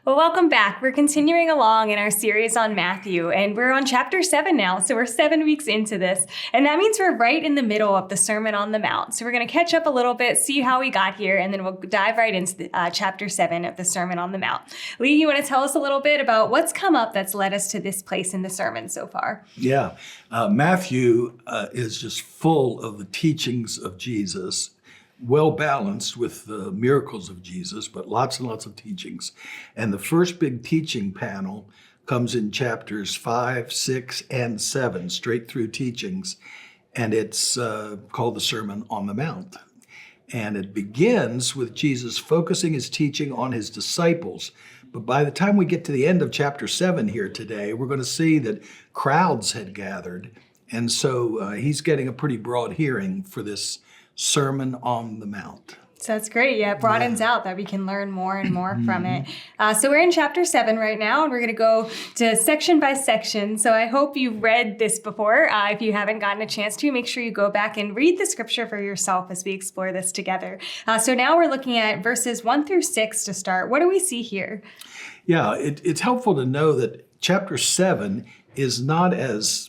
Well, welcome back. We're continuing along in our series on Matthew, and we're on chapter 7 now. So we're 7 weeks into this, and that means we're right in the middle of the Sermon on the Mount. So we're going to catch up a little bit, see how we got here, and then we'll dive right into chapter 7 of the Sermon on the Mount. Lee, you want to tell us a little bit about what's come up that's led us to this place in the sermon so far? Yeah, Matthew is just full of the teachings of Jesus, well balanced with the miracles of Jesus, but lots and lots of teachings. And the first big teaching panel comes in chapters 5, 6, and 7, straight through teachings. And it's called the Sermon on the Mount. And it begins with Jesus focusing his teaching on his disciples. But by the time we get to the end of chapter 7 here today, we're going to see that crowds had gathered. And so he's getting a pretty broad hearing for this Sermon on the Mount. So that's great. Yeah, it broadens out that we can learn more and more from it. So we're in chapter 7 right now, and we're going to go to section by section. So I hope you've read this before. If you haven't gotten a chance to, make sure you go back and read the scripture for yourself as we explore this together. So now we're looking at verses 1 through 6 to start. What do we see here? Yeah, it's helpful to know that chapter 7 is not as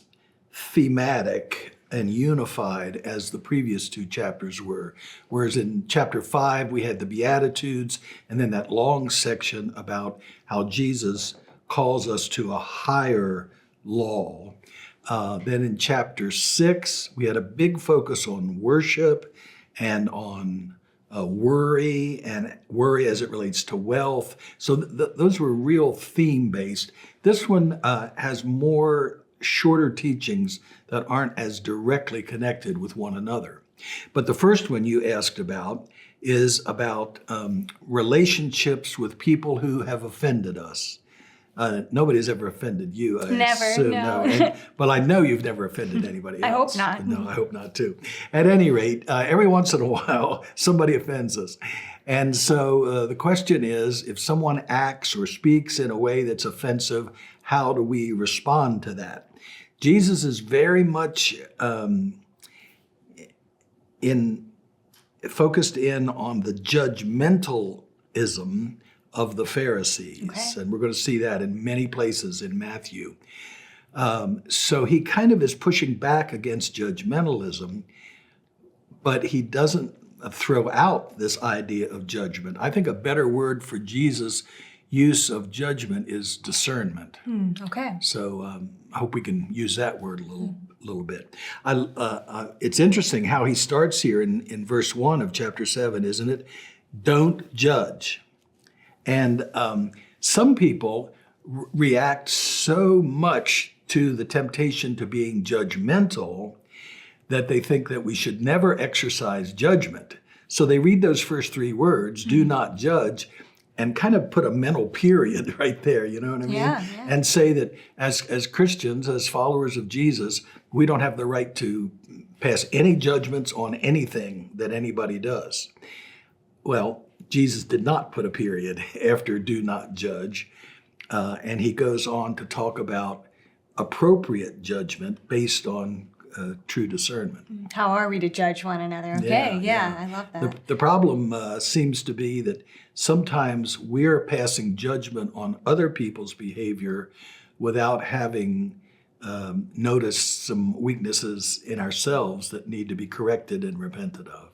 thematic and unified as the previous two chapters were. Whereas in chapter 5, we had the Beatitudes, and then that long section about how Jesus calls us to a higher law. Then in chapter 6, we had a big focus on worship and on worry as it relates to wealth. So those were real theme-based. This one has more shorter teachings that aren't as directly connected with one another. But the first one you asked about is about relationships with people who have offended us. Nobody's ever offended you, I Never, assume. no. But I know you've never offended anybody I else. hope not. No, I hope not too. At any rate, every once in a while, somebody offends us. And so the question is, if someone acts or speaks in a way that's offensive, how do we respond to that? Jesus is very much focused in on the judgmentalism of the Pharisees. Okay. And we're going to see that in many places in Matthew. So he kind of is pushing back against judgmentalism, but he doesn't throw out this idea of judgment. I think a better word for Jesus' use of judgment is discernment. Okay. So I hope we can use that word a little bit. It's interesting how he starts here in verse 1 of chapter 7, isn't it? Don't judge. And some people react so much to the temptation to being judgmental that they think that we should never exercise judgment. So they read those first three words, do not judge, and kind of put a mental period right there, you know what I mean? Yeah. And say that as Christians, as followers of Jesus, we don't have the right to pass any judgments on anything that anybody does. Well, Jesus did not put a period after do not judge, and he goes on to talk about appropriate judgment based on true discernment. How are we to judge one another? Okay, yeah. I love that. The problem seems to be that sometimes we're passing judgment on other people's behavior without having noticed some weaknesses in ourselves that need to be corrected and repented of.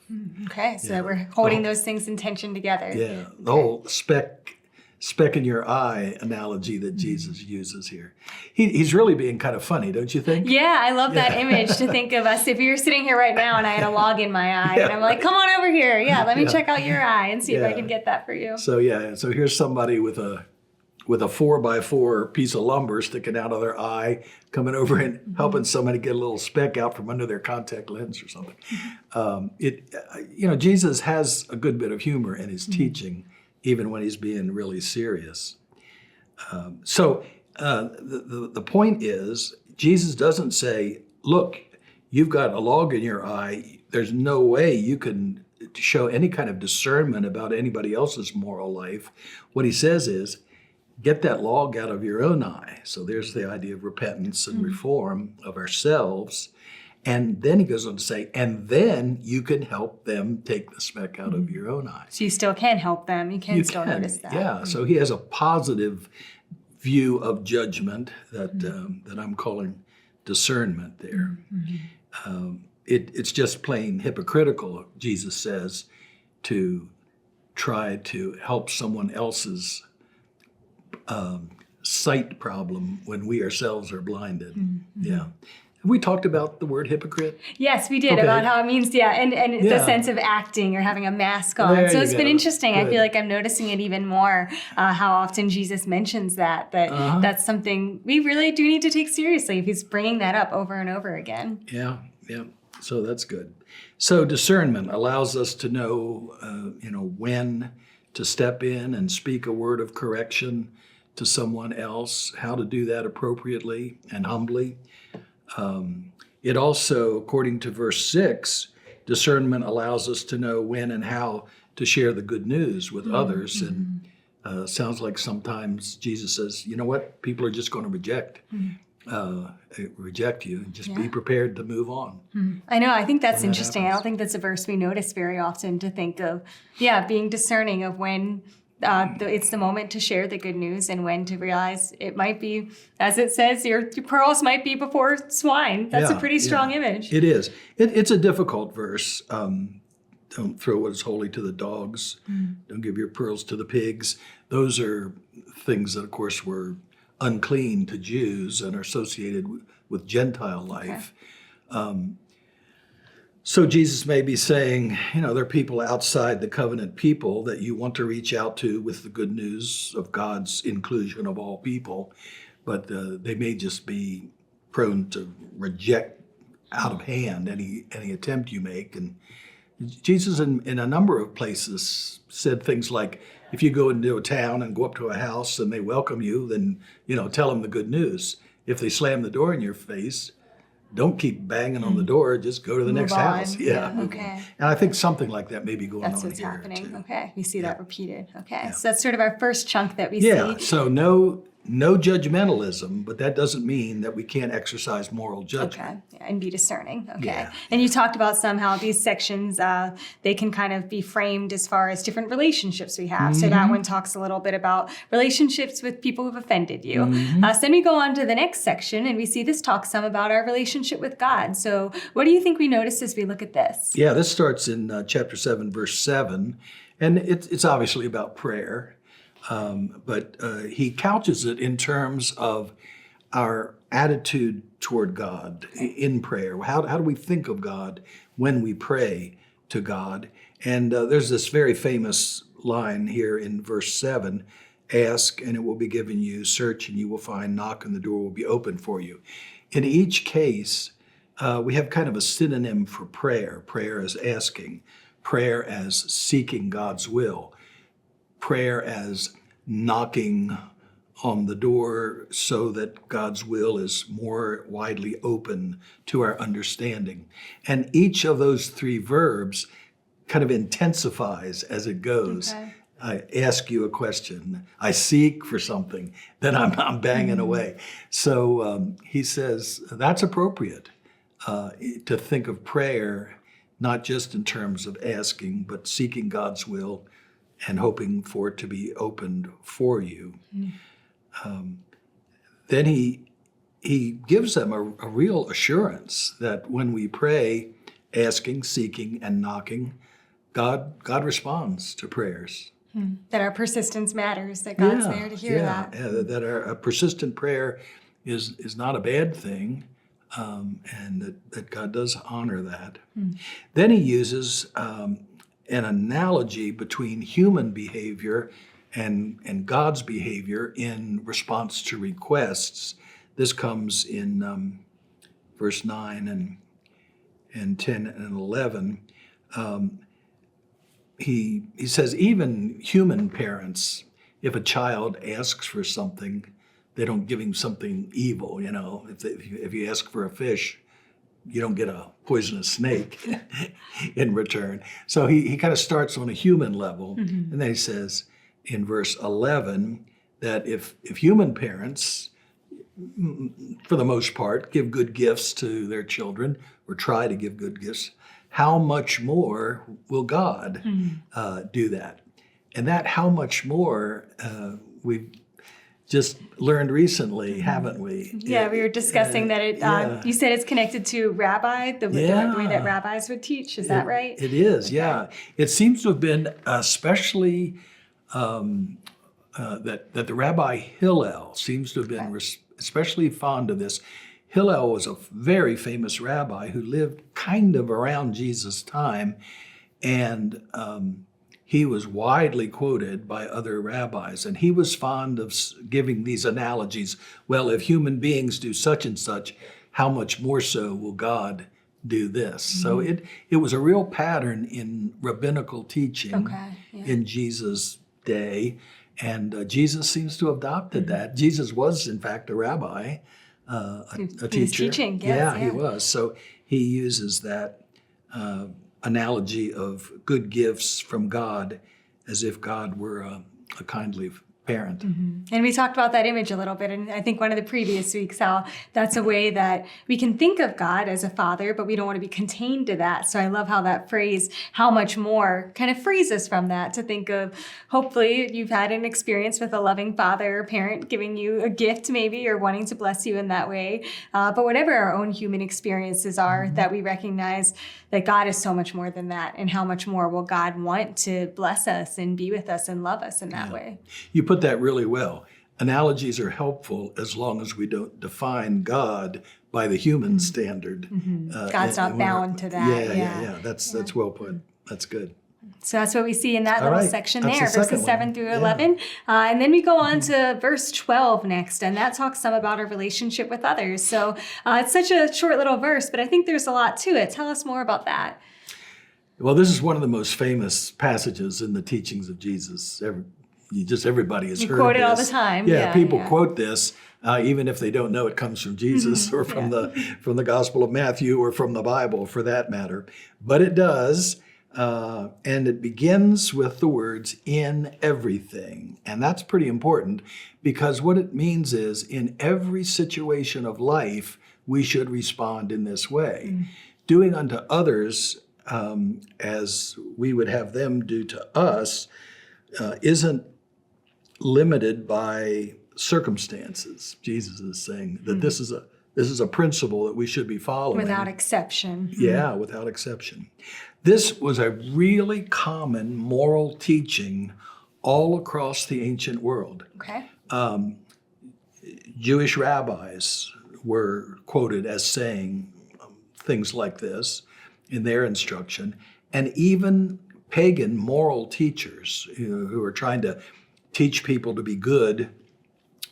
Okay, so we're holding those things in tension together. Yeah, the whole speck in your eye analogy that Jesus uses here. He's really being kind of funny, don't you think? Yeah, I love that image to think of us. If you're sitting here right now and I had a log in my eye and I'm like, come on over here. Yeah, let me check out your eye and see if I can get that for you. So here's somebody with a 4x4 piece of lumber sticking out of their eye, coming over and helping somebody get a little speck out from under their contact lens or something. Jesus has a good bit of humor in his teaching, even when he's being really serious. The point is, Jesus doesn't say, look, you've got a log in your eye. There's no way you can show any kind of discernment about anybody else's moral life. What he says is, get that log out of your own eye. So there's the idea of repentance and reform of ourselves. And then he goes on to say, and then you can help them take the speck out of your own eye. So you still can help them. You can still notice that. Yeah, so he has a positive view of judgment that that I'm calling discernment there. It's just plain hypocritical, Jesus says, to try to help someone else's sight problem when we ourselves are blinded. Yeah. Have we talked about the word hypocrite? Yes, we did, Okay. about how it means, and the Yeah. sense of acting or having a mask on. There So you it's been go. interesting. I Good. feel like I'm noticing it even more, how often Jesus mentions that that's something we really do need to take seriously if he's bringing that up over and over again. Yeah. So that's good. So discernment allows us to know, when to step in and speak a word of correction to someone else, how to do that appropriately and humbly. It also, according to verse 6, discernment allows us to know when and how to share the good news with others. And sounds like sometimes Jesus says, you know what, people are just going to reject you, and just be prepared to move on. I know. I think that's When that interesting. I happens. don't think that's a verse we notice very often, to think of, being discerning of when it's the moment to share the good news and when to realize it might be, as it says, your pearls might be before swine. That's a pretty strong image. It is. It's a difficult verse. Don't throw what is holy to the dogs. Don't give your pearls to the pigs. Those are things that, of course, were unclean to Jews and are associated with Gentile life. So Jesus may be saying, there are people outside the covenant people that you want to reach out to with the good news of God's inclusion of all people, but they may just be prone to reject out of hand any attempt you make. And Jesus in a number of places said things like, if you go into a town and go up to a house and they welcome you, then, tell them the good news. If they slam the door in your face, don't keep banging on the door, just go to the next Move on. house. Yeah. Okay. And I think something like that may be going That's on what's here happening. too. Okay. We see that repeated. Okay. So that's sort of our first chunk that we Yeah, see. so no judgmentalism, but that doesn't mean that we can't exercise moral judgment. Okay, and be discerning. Okay, Yeah. and you talked about somehow these sections, they can kind of be framed as far as different relationships we have. So that one talks a little bit about relationships with people who've offended you. So then we go on to the next section, and we see this talks some about our relationship with God. So what do you think we notice as we look at this? Yeah, this starts in chapter 7, verse 7, and it's obviously about prayer. But he couches it in terms of our attitude toward God in prayer. How do we think of God when we pray to God? And there's this very famous line here in verse 7, ask and it will be given you, search and you will find, knock and the door will be open for you. In each case, we have kind of a synonym for prayer. Prayer as asking, prayer as seeking God's will, prayer as knocking on the door so that God's will is more widely open to our understanding. And each of those three verbs kind of intensifies as it goes. Okay. I ask you a question, I seek for something, then I'm banging away. So he says that's appropriate to think of prayer not just in terms of asking, but seeking God's will and hoping for it to be opened for you. Then he gives them a real assurance that when we pray, asking, seeking, and knocking, God responds to prayers. That our persistence matters, that God's there to hear that. Yeah, that a persistent prayer is not a bad thing, and that God does honor that. Then he uses an analogy between human behavior and God's behavior in response to requests. This comes in verse 9 and 10 and 11. He says even human parents, if a child asks for something, they don't give him something evil. If you ask for a fish, you don't get a poisonous snake in return. So he kind of starts on a human level, and then he says in verse 11 that if human parents for the most part, give good gifts to their children or try to give good gifts, how much more will God do that? And that how much more we've just learned recently, haven't we? Yeah, we were discussing that you said it's connected to rabbi, the way that rabbis would teach. Is that right? It is, yeah. It seems to have been especially that the Rabbi Hillel seems to have been especially fond of this. Hillel was a very famous rabbi who lived kind of around Jesus' time, and he was widely quoted by other rabbis, and he was fond of giving these analogies. Well, if human beings do such and such, how much more so will God do this? So it was a real pattern in rabbinical teaching in Jesus' day, and Jesus seems to have adopted that. Jesus was, in fact, a rabbi, a teacher. He was teaching, yes, he was. So he uses that analogy of good gifts from God as if God were a kindly parent. And we talked about that image a little bit, and I think one of the previous weeks, how that's a way that we can think of God as a father, but we don't want to be contained to that. So I love how that phrase, how much more, kind of frees us from that to think of, hopefully you've had an experience with a loving father or parent giving you a gift maybe, or wanting to bless you in that way. But whatever our own human experiences are, that we recognize that God is so much more than that, and how much more will God want to bless us and be with us and love us in that way. You put that really well. Analogies are helpful as long as we don't define God by the human standard. God's not bound to that. Yeah. That's well put. That's good. So that's what we see in that little section That's there, the second verses 7 one. through 11. And then we go on to verse 12 next, and that talks some about our relationship with others. So it's such a short little verse, but I think there's a lot to it. Tell us more about that. Well, this is one of the most famous passages in the teachings of Jesus. Everybody has heard this. Quote it all the time. People quote this, even if they don't know it comes from Jesus or from the Gospel of Matthew or from the Bible, for that matter. But it does, and it begins with the words "in everything," and that's pretty important, because what it means is, in every situation of life, we should respond in this way, doing unto others as we would have them do to us. Isn't limited by circumstances. Jesus is saying that this is a principle that we should be following. Without exception. Yeah, without exception. This was a really common moral teaching all across the ancient world. Okay. Jewish rabbis were quoted as saying things like this in their instruction, and even pagan moral teachers who are trying to teach people to be good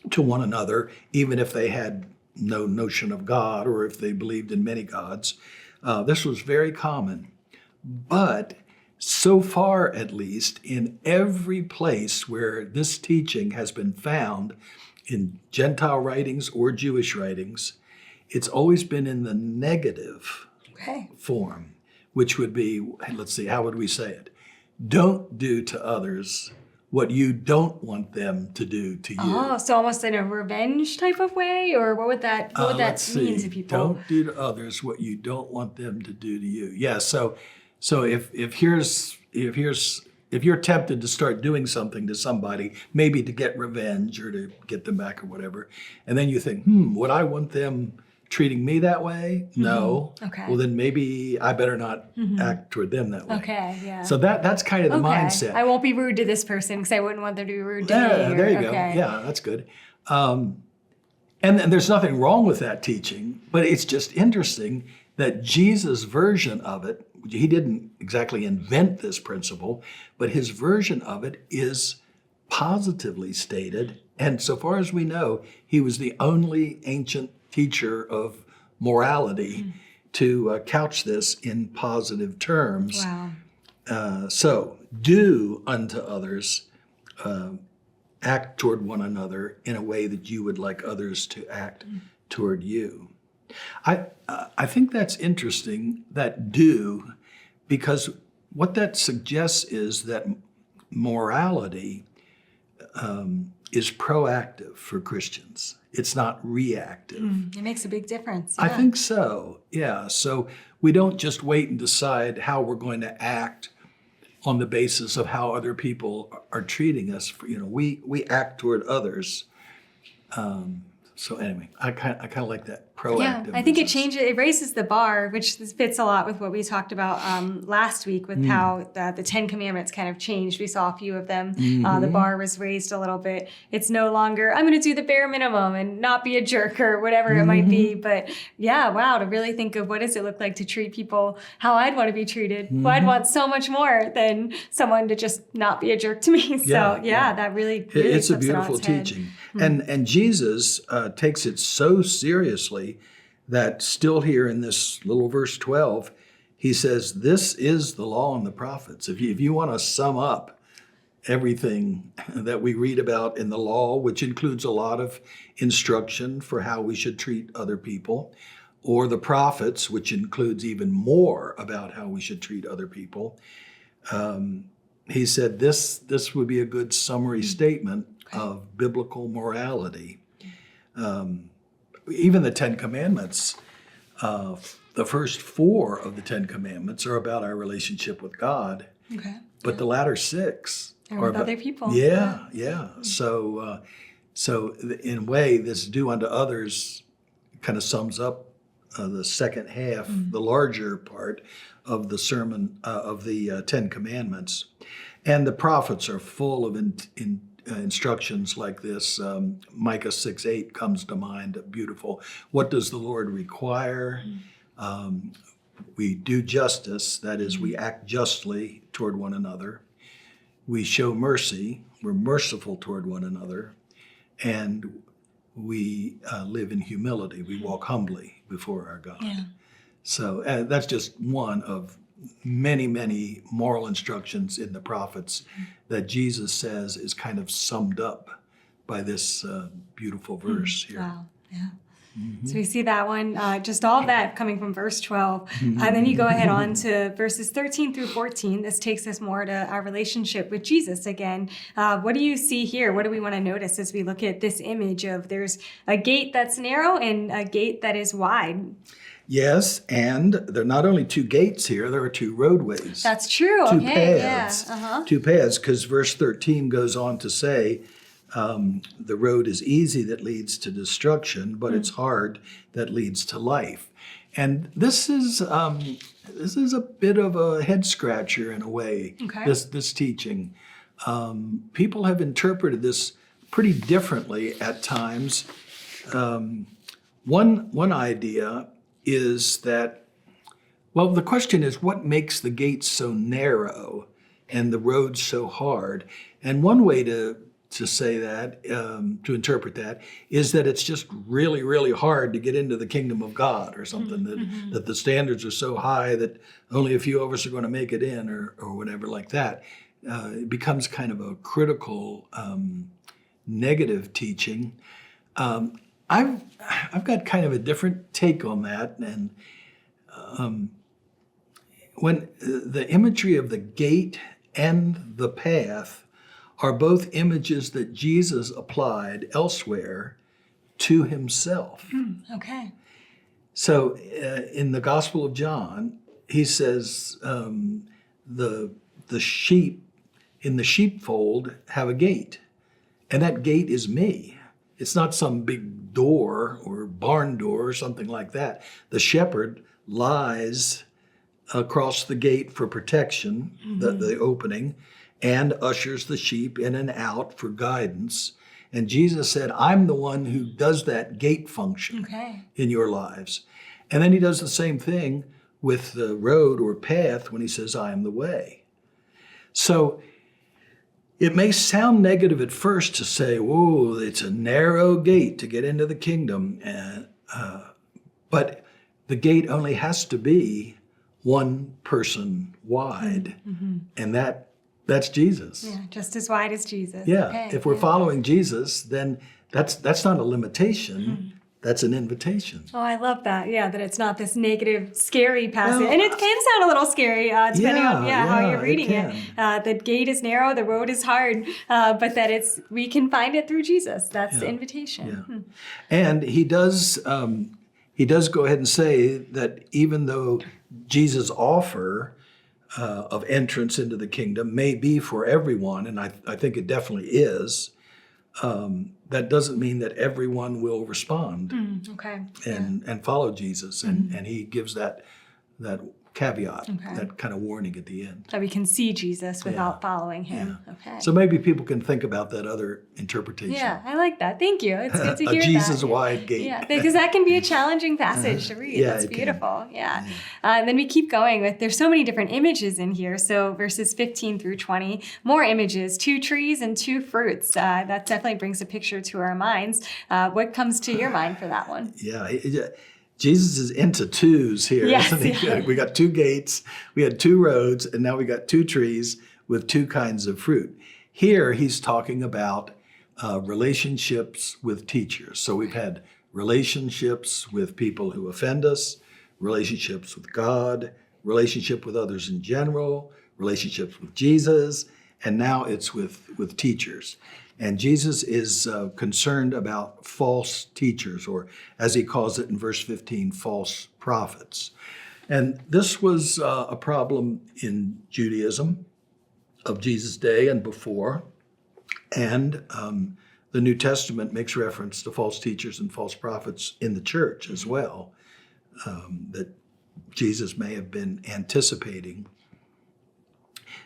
to one another, even if they had no notion of God or if they believed in many gods. This was very common. But so far, at least, in every place where this teaching has been found, in Gentile writings or Jewish writings, it's always been in the negative form, which would be, let's see, how would we say it? Don't do to others what you don't want them to do to you. Oh, so almost in a revenge type of way? Or what would that mean to people? Don't do to others what you don't want them to do to you. Yeah, so if you're tempted to start doing something to somebody, maybe to get revenge or to get them back or whatever, and then you think, would I want them treating me that way? No. Okay. Well, then maybe I better not act toward them that way. Okay, yeah. So that's kind of the mindset. I won't be rude to this person because I wouldn't want them to be rude to me. There you go. Yeah, that's good. And there's nothing wrong with that teaching, but it's just interesting that Jesus' version of it, he didn't exactly invent this principle, but his version of it is positively stated. And so far as we know, he was the only ancient teacher of morality to couch this in positive terms. Wow. So do unto others, act toward one another in a way that you would like others to act toward you. I think that's interesting, that do, because what that suggests is that morality is proactive for Christians. It's not reactive. It makes a big difference. I Yeah. think so, yeah. So we don't just wait and decide how we're going to act on the basis of how other people are treating us. We act toward others. So anyway, I kind of like that proactive. Yeah, I think it raises the bar, which fits a lot with what we talked about last week with how the 10 Commandments kind of changed. We saw a few of them. The bar was raised a little bit. It's no longer, I'm going to do the bare minimum and not be a jerk or whatever it might be. But yeah, wow, to really think of what does it look like to treat people how I'd want to be treated. Well, I'd want so much more than someone to just not be a jerk to me. So that really it's a flips it on beautiful its head. teaching. And Jesus takes it so seriously that still here in this little verse 12, he says, this is the law and the prophets. If you want to sum up everything that we read about in the law, which includes a lot of instruction for how we should treat other people, or the prophets, which includes even more about how we should treat other people, he said this would be a good summary statement of biblical morality. Even the 10 Commandments, the first 4 of the 10 Commandments are about our relationship with God. Okay. But the latter 6 Or are with about other people. Yeah. So in a way, this do unto others kind of sums up the second half, the larger part of the sermon of the 10 Commandments. And the prophets are full of instructions like this. Micah 6:8 comes to mind, beautiful. What does the Lord require? We do justice, that is, we act justly toward one another. We show mercy, we're merciful toward one another. And we live in humility, we walk humbly before our God. Yeah. So that's just one of many, many moral instructions in the prophets that Jesus says is kind of summed up by this beautiful verse here. Wow. Yeah. So we see that one, just all of that coming from verse 12. And then you go ahead on to verses 13 through 14. This takes us more to our relationship with Jesus again. What do you see here? What do we want to notice as we look at this image of there's a gate that's narrow and a gate that is wide? Yes, and there are not only 2 gates here, there are 2 roadways. That's true. 2 Okay. paths. Yeah. 2 paths, because verse 13 goes on to say, the road is easy that leads to destruction, but it's hard that leads to life. And this is a bit of a head scratcher in a way. Okay. This teaching, people have interpreted this pretty differently at times. One idea is that, well, the question is, what makes the gates so narrow and the road so hard? And one way to say that, to interpret that, is that it's just really, really hard to get into the kingdom of God or something, that the standards are so high that only a few of us are going to make it in or whatever like that. It becomes kind of a critical, negative teaching. I've got kind of a different take on that, and when the imagery of the gate and the path are both images that Jesus applied elsewhere to himself. Okay. So in the Gospel of John, he says the sheep in the sheepfold have a gate, and that gate is me. It's not some big door or barn door or something like that. The shepherd lies across the gate for protection, the opening, and ushers the sheep in and out for guidance. And Jesus said, I'm the one who does that gate function in your lives. And then he does the same thing with the road or path when he says, I am the way. So it may sound negative at first to say, whoa, it's a narrow gate to get into the kingdom. But the gate only has to be one person wide. And that's Jesus. Yeah, just as wide as Jesus. Yeah, Okay. if we're following Jesus, then that's not a limitation. that's an invitation. Oh, I love that. Yeah, that it's not this negative, scary passage. Well, and it can sound a little scary depending on how you're reading it. can. The gate is narrow, the road is hard, but that we can find it through Jesus. That's the invitation. Yeah. And he does go ahead and say that even though Jesus' offer of entrance into the kingdom may be for everyone, and I think it definitely is, that doesn't mean that everyone will respond and follow Jesus. And he gives that caveat, that kind of warning at the end. That we can see Jesus without following him. Yeah. Okay. So maybe people can think about that other interpretation. Yeah, I like that. Thank you. It's good to hear a that. Jesus-wide gate. Yeah, because that can be a challenging passage to read. That's beautiful. Yeah. And then we keep going with, there's so many different images in here. So verses 15 through 20, more images, 2 trees and 2 fruits. That definitely brings a picture to our minds. What comes to your mind for that one? Yeah. Jesus is into twos here, isn't he? Yeah. We got 2 gates, we had 2 roads, and now we got 2 trees with 2 kinds of fruit. Here, he's talking about relationships with teachers. So we've had relationships with people who offend us, relationships with God, relationship with others in general, relationships with Jesus, and now it's with teachers. And Jesus is concerned about false teachers, or as he calls it in verse 15, false prophets. And this was a problem in Judaism of Jesus' day and before. And the New Testament makes reference to false teachers and false prophets in the church as well, that Jesus may have been anticipating.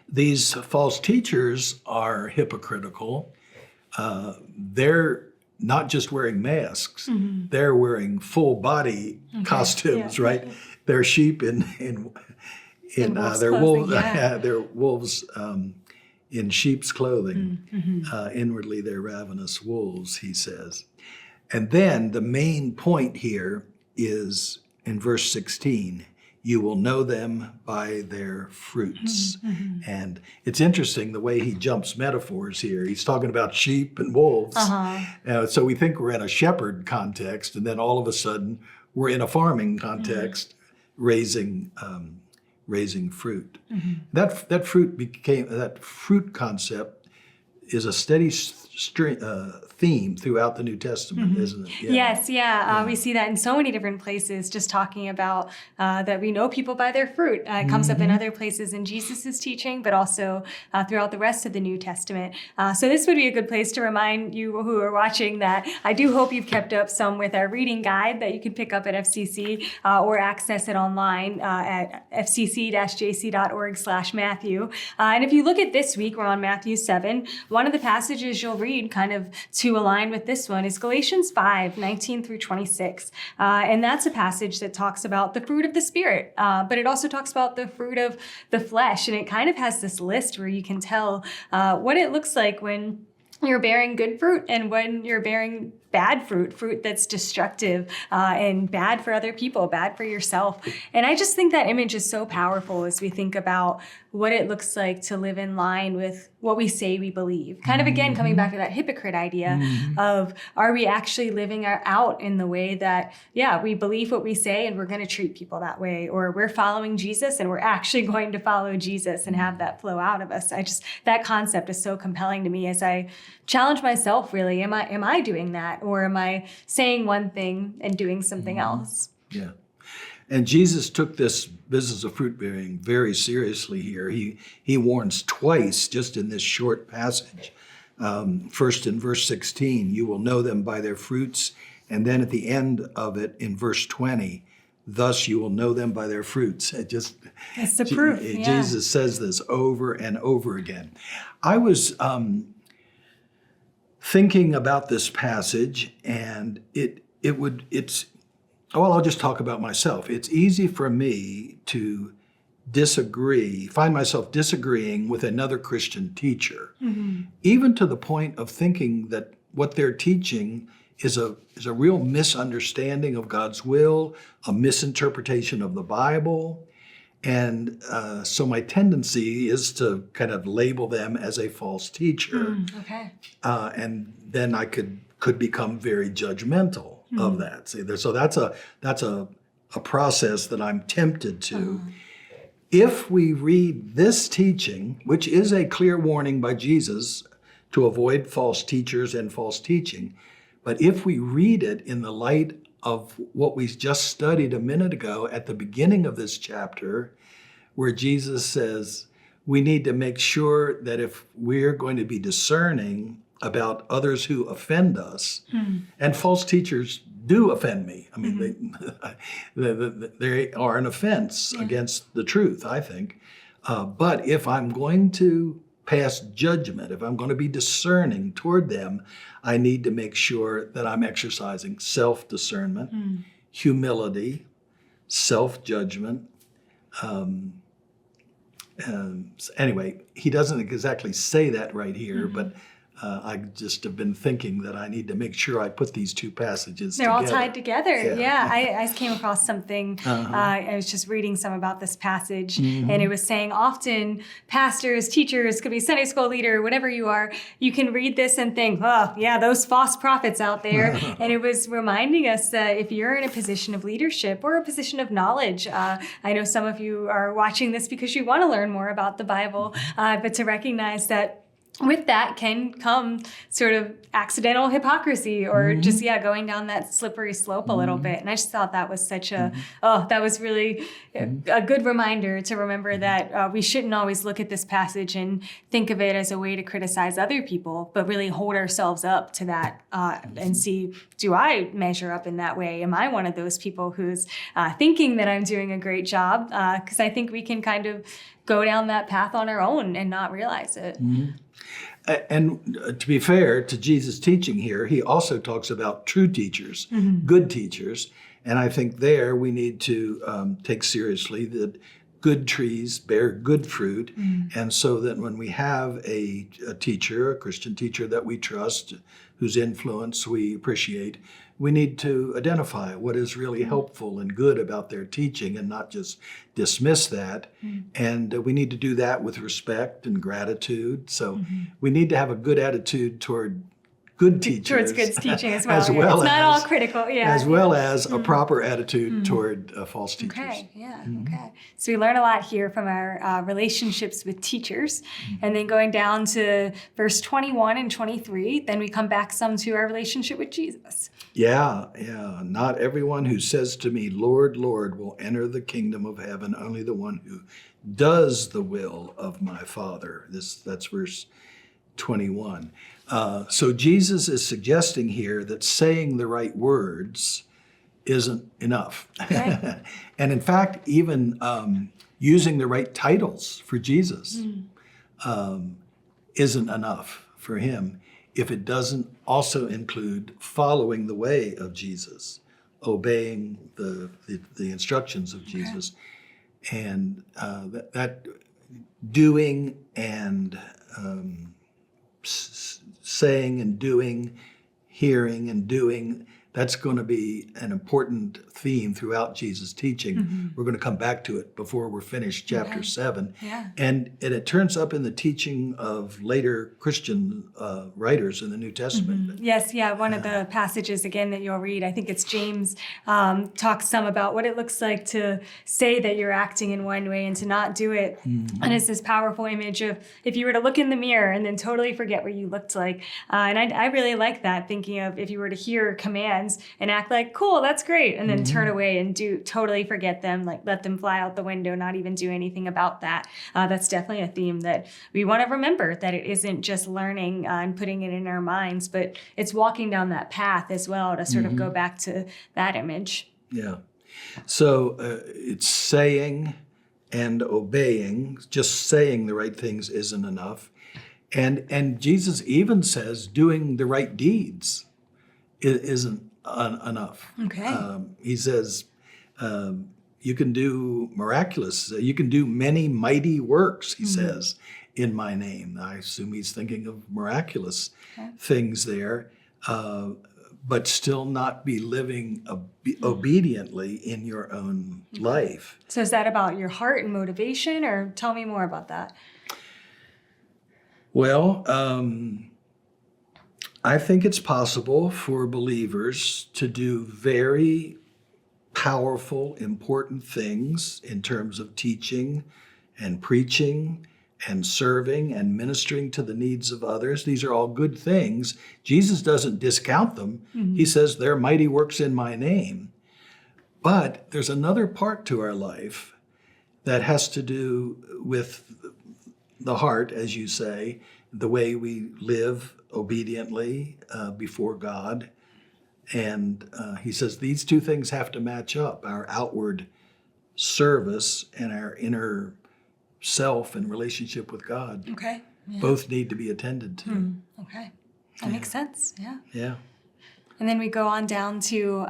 These false teachers are hypocritical. They're not just wearing masks, they're wearing full body costumes, right? They're sheep in their wolves, they're wolves in sheep's clothing. Inwardly, they're ravenous wolves, he says. And then the main point here is in verse 16. You will know them by their fruits. And it's interesting the way he jumps metaphors here. He's talking about sheep and wolves. So we think we're in a shepherd context, and then all of a sudden we're in a farming context, raising fruit. That fruit concept is a steady theme throughout the New Testament, isn't it? Yes, we see that in so many different places, just talking about that we know people by their fruit. It comes up in other places in Jesus' teaching, but also throughout the rest of the New Testament. So this would be a good place to remind you who are watching that I do hope you've kept up some with our reading guide that you can pick up at FCC or access it online at fcc-jc.org/Matthew. And if you look at this week, we're on Matthew 7. One of the passages you'll read kind of to align with this one is Galatians 5:19 through 26. And that's a passage that talks about the fruit of the Spirit, but it also talks about the fruit of the flesh. And it kind of has this list where you can tell what it looks like when you're bearing good fruit and when you're bearing bad fruit that's destructive and bad for other people, bad for yourself. And I just think that image is so powerful as we think about what it looks like to live in line with what we say we believe. Kind of, again, coming back to that hypocrite idea of, are we actually living out in the way that, we believe what we say and we're going to treat people that way, or we're following Jesus and we're actually going to follow Jesus and have that flow out of us. That concept is so compelling to me as I challenge myself, really. Am I doing that? Or am I saying one thing and doing something else? Yeah. And Jesus took this business of fruit bearing very seriously here. He warns twice just in this short passage. First in verse 16, you will know them by their fruits. And then at the end of it in verse 20, thus you will know them by their fruits. It's the proof. Jesus says this over and over again. I was thinking about this passage, and I'll just talk about myself. It's easy for me to find myself disagreeing with another Christian teacher, even to the point of thinking that what they're teaching is a real misunderstanding of God's will, a misinterpretation of the Bible. And so my tendency is to kind of label them as a false teacher. Okay. And then I could become very judgmental. of that. See, so that's a process that I'm tempted to. If we read this teaching, which is a clear warning by Jesus to avoid false teachers and false teaching, but if we read it in the light of what we just studied a minute ago at the beginning of this chapter, where Jesus says we need to make sure that if we're going to be discerning about others who offend us, and false teachers do offend me. I mean, they are an offense against the truth, I think. But if I'm going to pass judgment, if I'm going to be discerning toward them, I need to make sure that I'm exercising self-discernment, humility, self-judgment. Anyway, he doesn't exactly say that right here, but I just have been thinking that I need to make sure I put these two passages They're together. all tied together. Yeah. I came across something. I was just reading some about this passage, and it was saying often pastors, teachers, could be Sunday school leader, whatever you are, you can read this and think, oh, yeah, those false prophets out there. And it was reminding us that if you're in a position of leadership or a position of knowledge, I know some of you are watching this because you want to learn more about the Bible, but to recognize that with that can come sort of accidental hypocrisy or just, going down that slippery slope a little bit. And I just thought that was such that was really a good reminder to remember that we shouldn't always look at this passage and think of it as a way to criticize other people, but really hold ourselves up to that and see, do I measure up in that way? Am I one of those people who's thinking that I'm doing a great job? Because I think we can kind of go down that path on our own and not realize it. And to be fair to Jesus' teaching here, he also talks about true teachers, good teachers. And I think there we need to take seriously that good trees bear good fruit. And so that when we have a teacher, a Christian teacher that we trust, whose influence we appreciate, we need to identify what is really helpful and good about their teaching and not just dismiss that. And we need to do that with respect and gratitude. So we need to have a good attitude toward good teachers. Towards good teaching as well. As well it's not as, all critical. as well as a proper attitude toward false teachers. Okay, okay. So we learn a lot here from our relationships with teachers. And then going down to verse 21 and 23, then we come back some to our relationship with Jesus. Yeah. Not everyone who says to me, Lord, Lord, will enter the kingdom of heaven, only the one who does the will of my Father. That's verse 21. So Jesus is suggesting here that saying the right words isn't enough. Okay. And in fact, even using the right titles for Jesus isn't enough for him if it doesn't also include following the way of Jesus, obeying the instructions of Jesus, and that doing and saying and doing, hearing and doing, that's going to be an important theme throughout Jesus' teaching. We're going to come back to it before we're finished chapter 7. Yeah. And it turns up in the teaching of later Christian writers in the New Testament. Yes, one of the passages, again, that you'll read, I think it's James, talks some about what it looks like to say that you're acting in one way and to not do it. And it's this powerful image of if you were to look in the mirror and then totally forget what you looked like. And I really like that, thinking of if you were to hear commands and act like, cool, that's great, and then turn away and totally forget them, like let them fly out the window, not even do anything about that. That's definitely a theme that we want to remember, that it isn't just learning and putting it in our minds, but it's walking down that path as well to sort of go back to that image. Yeah. So it's saying and obeying. Just saying the right things isn't enough. And Jesus even says doing the right deeds isn't enough. Okay. He says you can do miraculous, you can do many mighty works, he says, in my name. I assume he's thinking of miraculous things there, but still not be living obediently in your own life. So is that about your heart and motivation, or tell me more about that? Well, I think it's possible for believers to do very powerful, important things in terms of teaching and preaching and serving and ministering to the needs of others. These are all good things. Jesus doesn't discount them. He says they're mighty works in my name. But there's another part to our life that has to do with the heart, as you say, the way we live obediently before God. And he says these two things have to match up, our outward service and our inner self and relationship with God. Okay. Yeah. Both need to be attended to. Okay. That makes sense. Yeah. Yeah. And then we go on down to,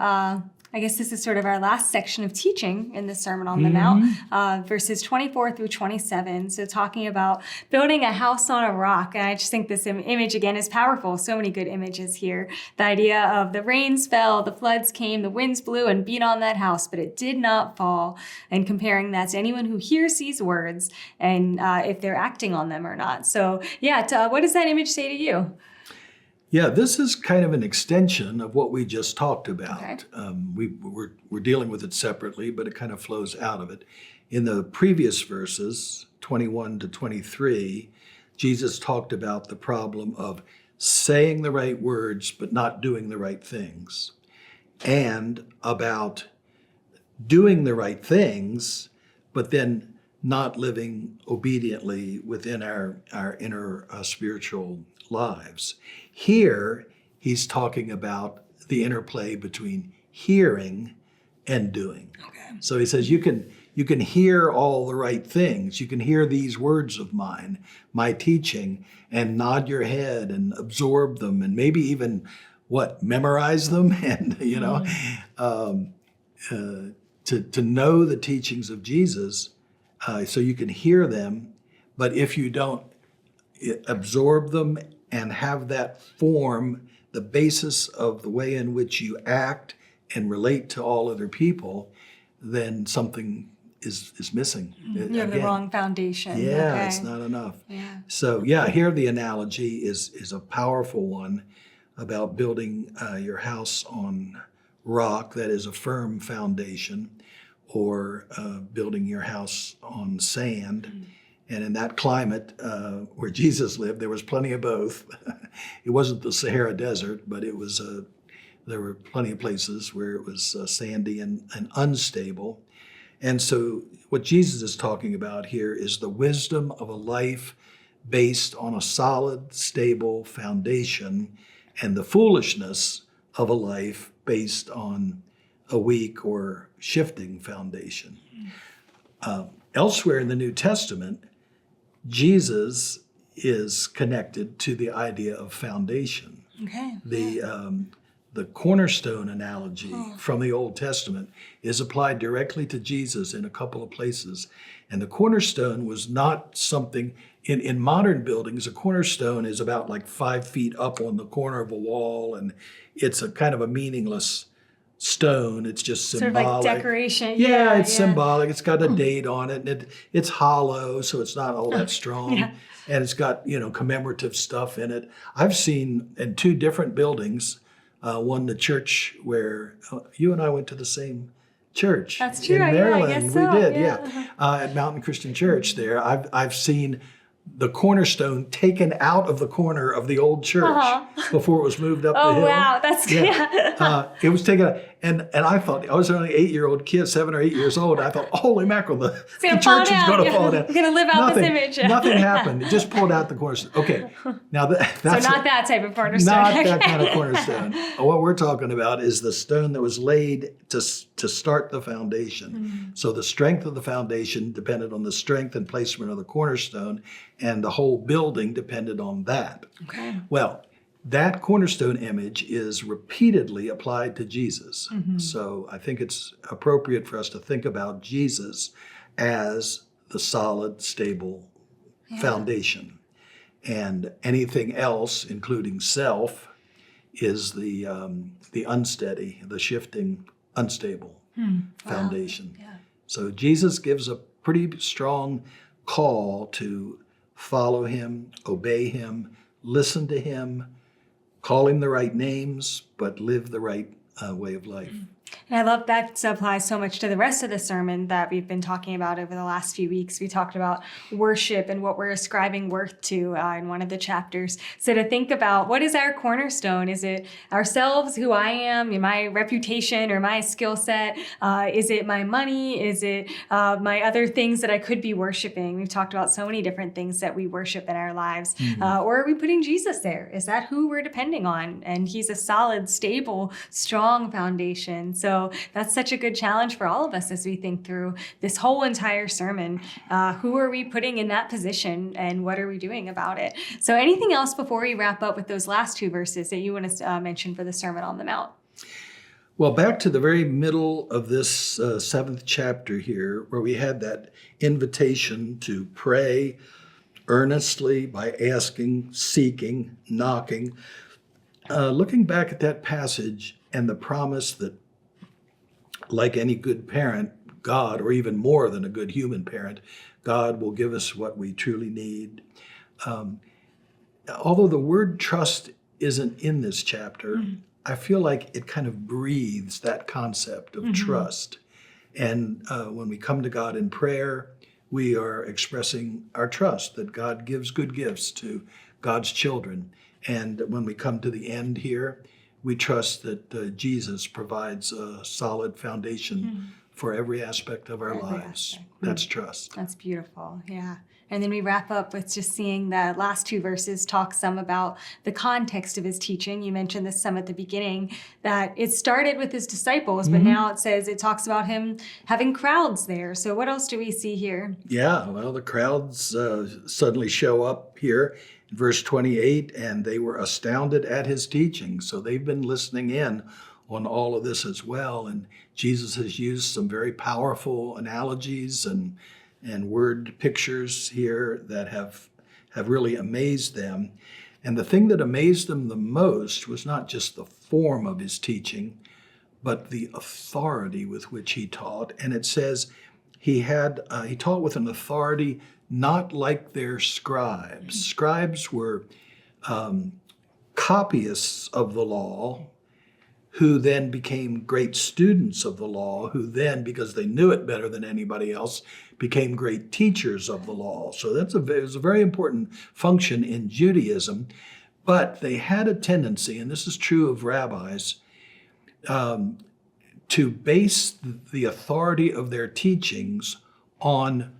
I guess this is sort of our last section of teaching in the Sermon on the Mount, verses 24 through 27. So talking about building a house on a rock. And I just think this image again is powerful. So many good images here. The idea of the rains fell, the floods came, the winds blew and beat on that house, but it did not fall. And comparing that to anyone who hears these words and if they're acting on them or not. So yeah, what does that image say to you? Yeah, this is kind of an extension of what we just talked about. Okay. We're dealing with it separately, but it kind of flows out of it. In the previous verses, 21 to 23, Jesus talked about the problem of saying the right words but not doing the right things, and about doing the right things but then not living obediently within our inner spiritual lives. Here, he's talking about the interplay between hearing and doing. Okay. So he says you can hear all the right things. You can hear these words of mine, my teaching, and nod your head and absorb them, and maybe even memorize them, and to know the teachings of Jesus, so you can hear them. But if you don't absorb them and have that form the basis of the way in which you act and relate to all other people, then something is missing. You have the wrong foundation. Yeah, okay. It's not enough. Yeah. So here the analogy is a powerful one about building your house on rock, that is a firm foundation, or building your house on sand. And in that climate where Jesus lived, there was plenty of both. It wasn't the Sahara Desert, but it was. There were plenty of places where it was sandy and unstable. And so what Jesus is talking about here is the wisdom of a life based on a solid, stable foundation, and the foolishness of a life based on a weak or shifting foundation. Elsewhere in the New Testament, Jesus is connected to the idea of foundation. Okay. The cornerstone analogy from the Old Testament is applied directly to Jesus in a couple of places. And the cornerstone was not something, in modern buildings, a cornerstone is about like 5 feet up on the corner of a wall, and it's a kind of a meaningless stone. It's just symbolic. Sort of like decoration. Yeah, it's symbolic. It's got a date on it, and it's hollow, so it's not all that strong. Yeah. And it's got, commemorative stuff in it. I've seen in 2 different buildings, one the church where you and I went to the same church. That's true. In Maryland. I guess so. We did, yeah. at Mountain Christian Church there. I've seen the cornerstone taken out of the corner of the old church before it was moved up the hill. Oh, wow. That's It was taken out. And I thought, I was only an 8-year-old kid, 7 or 8 years old. I thought, holy mackerel, the church is going to fall down. We're going to live out this image. Nothing happened. It just pulled out the cornerstone. Okay. Now that's so not that type of cornerstone. Not that kind of cornerstone. What we're talking about is the stone that was laid to start the foundation. So the strength of the foundation depended on the strength and placement of the cornerstone, and the whole building depended on that. Okay. Well, that cornerstone image is repeatedly applied to Jesus. So I think it's appropriate for us to think about Jesus as the solid, stable foundation. And anything else, including self, is the unsteady, the shifting, unstable foundation. Yeah. So Jesus gives a pretty strong call to follow him, obey him, listen to him, call him the right names, but live the right way of life. And I love that applies so much to the rest of the sermon that we've been talking about over the last few weeks. We talked about worship and what we're ascribing worth to in one of the chapters. So to think about, what is our cornerstone? Is it ourselves, who I am, my reputation or my skill set? Is it my money? Is it my other things that I could be worshiping? We've talked about so many different things that we worship in our lives. Or are we putting Jesus there? Is that who we're depending on? And he's a solid, stable, strong foundation. So that's such a good challenge for all of us as we think through this whole entire sermon. Who are we putting in that position and what are we doing about it? So anything else before we wrap up with those last two verses that you want to mention for the Sermon on the Mount? Well, back to the very middle of this 7th chapter here, where we had that invitation to pray earnestly by asking, seeking, knocking. Looking back at that passage and the promise that, like any good parent, God, or even more than a good human parent, God will give us what we truly need. Although the word trust isn't in this chapter, I feel like it kind of breathes that concept of trust. And when we come to God in prayer, we are expressing our trust that God gives good gifts to God's children. And when we come to the end here, we trust that Jesus provides a solid foundation for every aspect of our lives. That's trust. That's beautiful. Yeah. And then we wrap up with just seeing the last two verses talk some about the context of his teaching. You mentioned this some at the beginning, that it started with his disciples, but now it talks about him having crowds there. So what else do we see here? Yeah, well, the crowds suddenly show up here in verse 28, and they were astounded at his teaching. So they've been listening in on all of this as well. And Jesus has used some very powerful analogies and word pictures here that have really amazed them. And the thing that amazed them the most was not just the form of his teaching, but the authority with which he taught. And it says he taught with an authority not like their scribes. Scribes were copyists of the law, who then became great students of the law, who then, because they knew it better than anybody else, became great teachers of the law. So it was a very important function in Judaism. But they had a tendency, and this is true of rabbis, to base the authority of their teachings on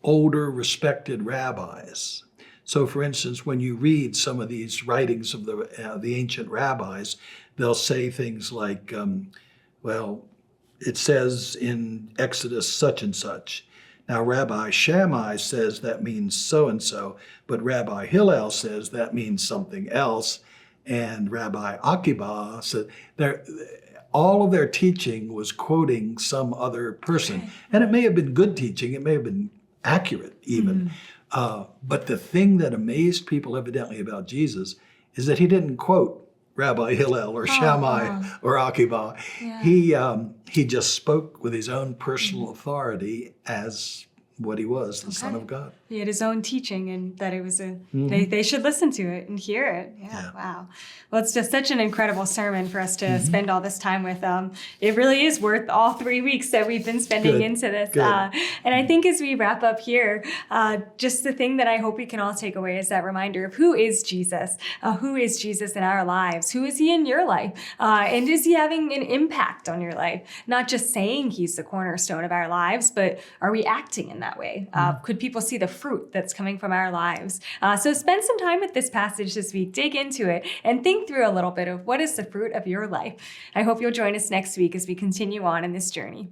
older, respected rabbis. So, for instance, when you read some of these writings of the ancient rabbis, they'll say things like, well, it says in Exodus such and such. Now, Rabbi Shammai says that means so-and-so, but Rabbi Hillel says that means something else. And Rabbi Akiba said, all of their teaching was quoting some other person. And it may have been good teaching, it may have been accurate even. But the thing that amazed people evidently about Jesus is that he didn't quote Rabbi Hillel or Shammai or Akiba. Yeah. He just spoke with his own personal authority as what he was, the Son of God. He had his own teaching, and that it was they should listen to it and hear it. Yeah, wow. Well, it's just such an incredible sermon for us to spend all this time with. It really is worth all 3 weeks that we've been spending into this. And I think as we wrap up here, just the thing that I hope we can all take away is that reminder of who is Jesus? Who is Jesus in our lives? Who is he in your life? And is he having an impact on your life? Not just saying he's the cornerstone of our lives, but are we acting in that way? Could people see the fruit that's coming from our lives? So spend some time with this passage this week, dig into it, and think through a little bit of what is the fruit of your life. I hope you'll join us next week as we continue on in this journey.